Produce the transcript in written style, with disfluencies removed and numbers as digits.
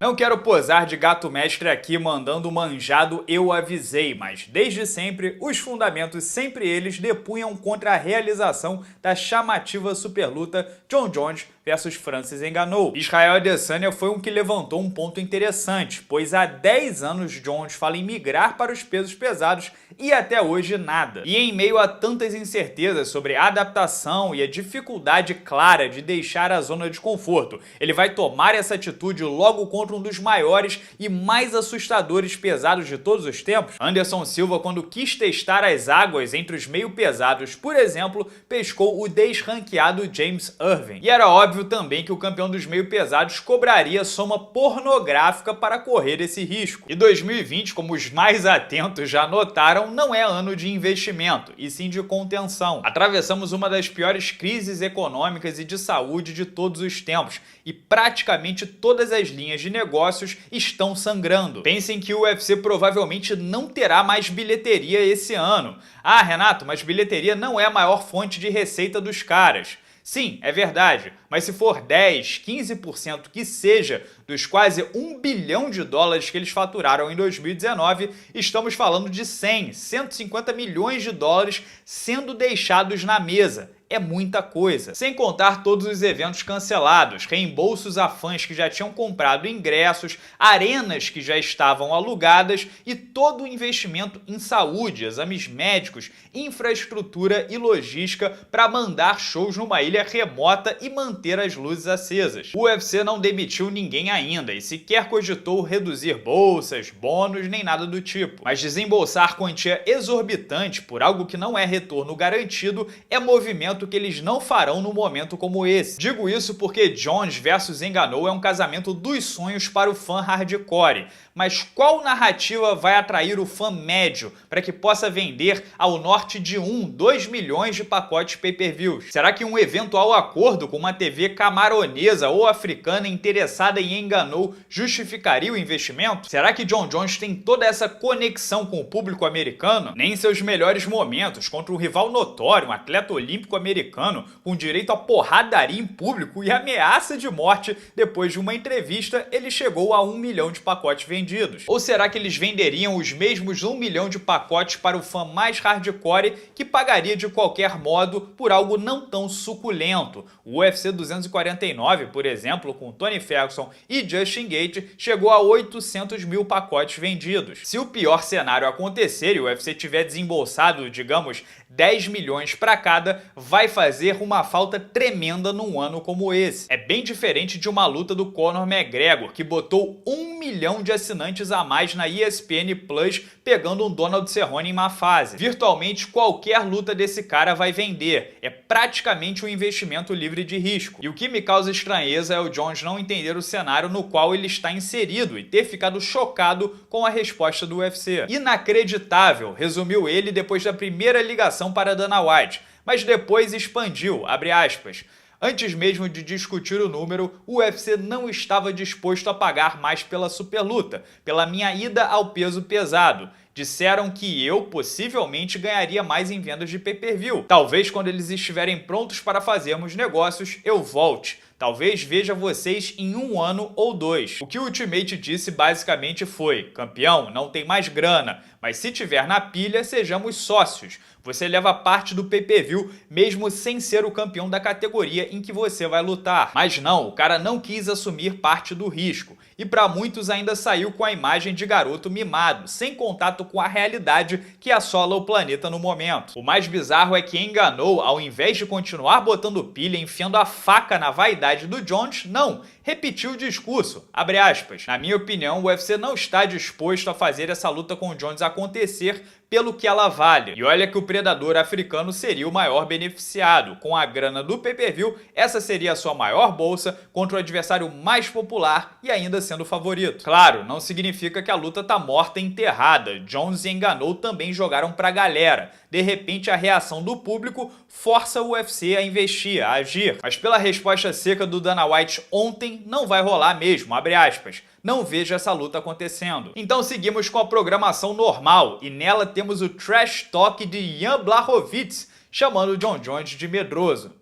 Não quero posar de gato mestre aqui mandando manjado eu avisei, mas desde sempre os fundamentos sempre eles depunham contra a realização da chamativa superluta Jon Jones versus Francis Ngannou. Israel Adesanya foi um que levantou um ponto interessante, pois há 10 anos Jones fala em migrar para os pesos pesados e até hoje nada. E em meio a tantas incertezas sobre a adaptação e a dificuldade clara de deixar a zona de conforto, ele vai tomar essa atitude logo contra um dos maiores e mais assustadores pesados de todos os tempos? Anderson Silva, quando quis testar as águas entre os meio pesados, por exemplo, pescou o desranqueado James Irving. E era óbvio também que o campeão dos meio pesados cobraria soma pornográfica para correr esse risco. E 2020, como os mais atentos já notaram, não é ano de investimento, e sim de contenção. Atravessamos uma das piores crises econômicas e de saúde de todos os tempos, e praticamente todas as linhas de negócios estão sangrando. Pensem que o UFC provavelmente não terá mais bilheteria esse ano. Ah, Renato, mas bilheteria não é a maior fonte de receita dos caras. Sim, é verdade, mas se for 10, 15% que seja dos quase $1 bilhão que eles faturaram em 2019, estamos falando de 100, 150 milhões de dólares sendo deixados na mesa. É muita coisa. Sem contar todos os eventos cancelados, reembolsos a fãs que já tinham comprado ingressos, arenas que já estavam alugadas e todo o investimento em saúde, exames médicos, infraestrutura e logística para mandar shows numa ilha remota e manter as luzes acesas. O UFC não demitiu ninguém ainda e sequer cogitou reduzir bolsas, bônus nem nada do tipo. Mas desembolsar quantia exorbitante por algo que não é retorno garantido é movimento que eles não farão num momento como esse. Digo isso porque Jones versus Ngannou é um casamento dos sonhos para o fã hardcore. Mas qual narrativa vai atrair o fã médio para que possa vender ao norte de 2 milhões de pacotes pay-per-views? Será que um eventual acordo com uma TV camaronesa ou africana interessada em Ngannou justificaria o investimento? Será que Jon Jones tem toda essa conexão com o público americano? Nem em seus melhores momentos, contra um rival notório, um atleta olímpico americano, com direito a porradaria em público e ameaça de morte, depois de uma entrevista, ele chegou a 1 milhão de pacotes vendidos. Ou será que eles venderiam os mesmos 1 milhão de pacotes para o fã mais hardcore que pagaria de qualquer modo por algo não tão suculento? O UFC 249, por exemplo, com Tony Ferguson e Justin Gaethje, chegou a 800 mil pacotes vendidos. Se o pior cenário acontecer e o UFC tiver desembolsado, digamos, 10 milhões para cada, vai fazer uma falta tremenda num ano como esse. É bem diferente de uma luta do Conor McGregor, que botou 1 milhão de assinantes a mais na ESPN Plus, pegando um Donald Cerrone em má fase. Virtualmente qualquer luta desse cara vai vender. É praticamente um investimento livre de risco. E o que me causa estranheza é o Jones não entender o cenário no qual ele está inserido e ter ficado chocado com a resposta do UFC. Inacreditável, resumiu ele depois da primeira ligação para Dana White, mas depois expandiu, abre aspas. Antes mesmo de discutir o número, o UFC não estava disposto a pagar mais pela superluta, pela minha ida ao peso pesado. Disseram que eu possivelmente ganharia mais em vendas de pay-per-view. Talvez quando eles estiverem prontos para fazermos negócios, eu volte. Talvez veja vocês em 1 ano ou 2. O que o Ultimate disse basicamente foi: campeão, não tem mais grana, mas se tiver na pilha, sejamos sócios. Você leva parte do pay-per-view mesmo sem ser o campeão da categoria em que você vai lutar. Mas não, o cara não quis assumir parte do risco. E para muitos ainda saiu com a imagem de garoto mimado, sem contato com a realidade que assola o planeta no momento. O mais bizarro é que Ngannou, ao invés de continuar botando pilha, enfiando a faca na vaidade do Jones, não, repetiu o discurso, abre aspas. Na minha opinião, o UFC não está disposto a fazer essa luta com o Jones acontecer pelo que ela vale. E olha que o predador africano seria o maior beneficiado. Com a grana do pay-per-view, essa seria a sua maior bolsa contra o adversário mais popular e ainda sendo favorito. Claro, não significa que a luta tá morta e enterrada. Jones e Ngannou também jogaram pra galera. De repente, a reação do público força o UFC a investir, a agir. Mas pela resposta seca do Dana White ontem, não vai rolar mesmo, abre aspas. Não vejo essa luta acontecendo. Então seguimos com a programação normal e nela temos o trash talk de Jan Blachowicz chamando Jon Jones de medroso.